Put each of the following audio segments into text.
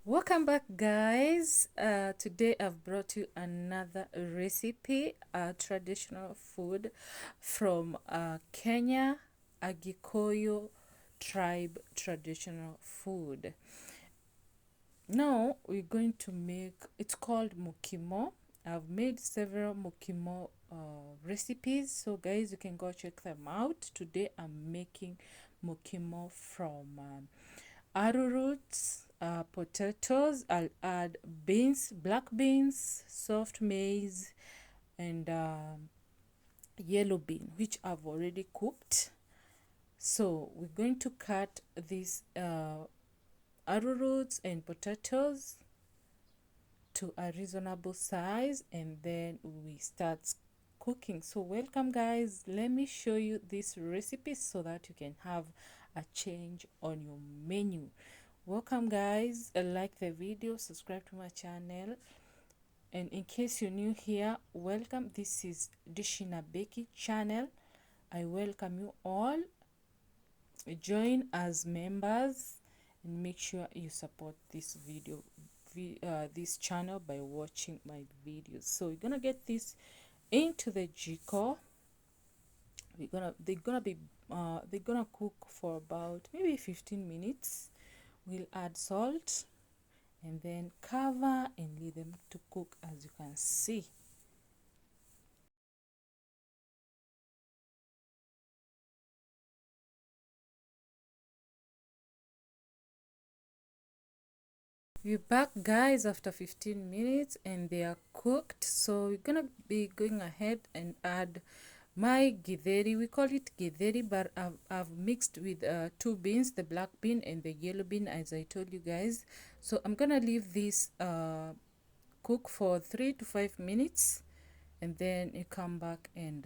Welcome back, guys. Today I've brought you another recipe, traditional food from Kenya, Agikoyo tribe traditional food. Now we're going to make, it's called mukimo. I've made several mukimo recipes, so guys, you can go check them out. Today I'm making mukimo from arrowroots, potatoes. I'll add beans, black beans, soft maize, and yellow bean, which I've already cooked. So we're going to cut these arrowroots and potatoes to a reasonable size, and then we start cooking. So welcome, guys. Let me show you this recipe so that you can have a change on your menu. Welcome, guys. Like the video, subscribe to my channel, and in case you're new here, welcome. This is Dishina Beki channel. I welcome you all. Join as members and make sure you support this this channel by watching my videos. So we're gonna get this into the jiko. They're gonna cook for about maybe 15 minutes. We'll add salt and then cover and leave them to cook. As you can see, we're back, guys, after 15 minutes and they are cooked. So we're gonna be going ahead and add my githeri. We call it githeri, but I've mixed with two beans, the black bean and the yellow bean, as I told you guys. So I'm gonna leave this cook for 3 to 5 minutes, and then you come back and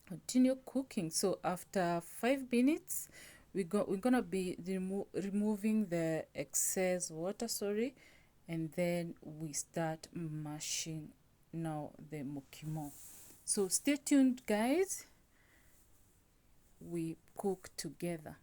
continue cooking. So after 5 minutes, we're gonna be removing the excess water, sorry, and then we start mashing now the mukimo. So stay tuned, guys. We cook together.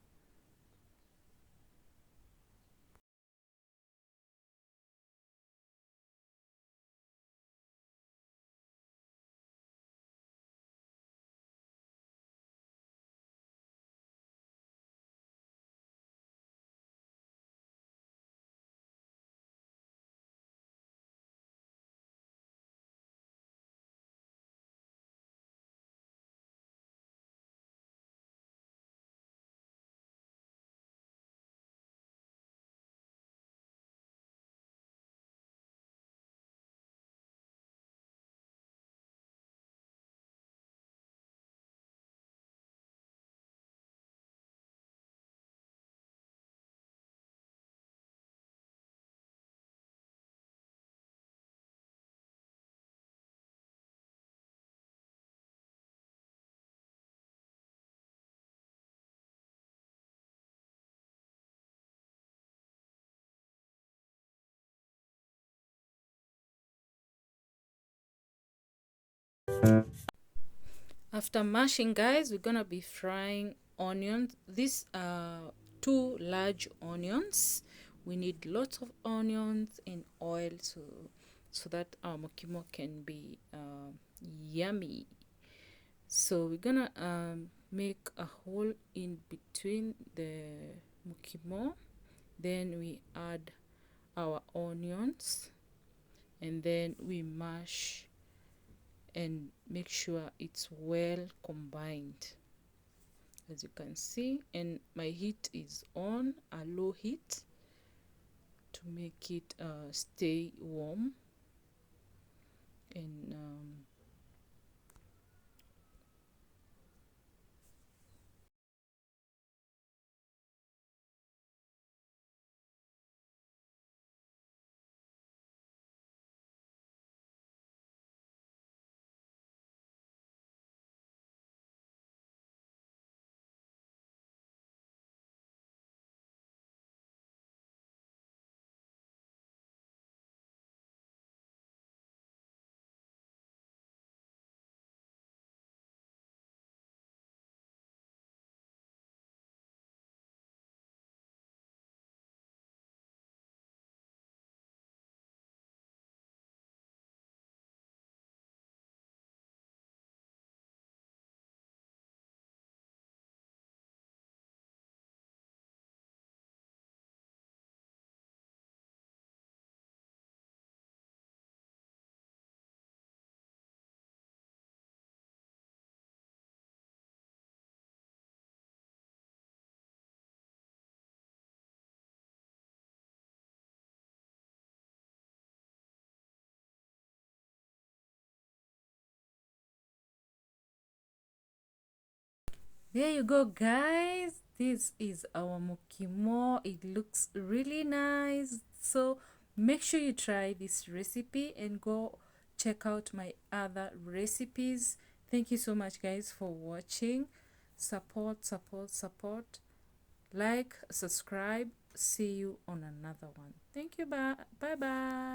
After mashing, guys, we're gonna be frying onions. These are two large onions. We need lots of onions and oil so that our mukimo can be yummy. So we're gonna make a hole in between the mukimo, then we add our onions, and then we mash and make sure it's well combined, as you can see. And my heat is on a low heat to make it stay warm. And There you go, guys. This is our mukimo. It looks really nice. So make sure you try this recipe and go check out my other recipes. Thank you so much, guys, for watching. Support, support, support. Like, subscribe. See you on another one. Thank you. Bye. Bye bye.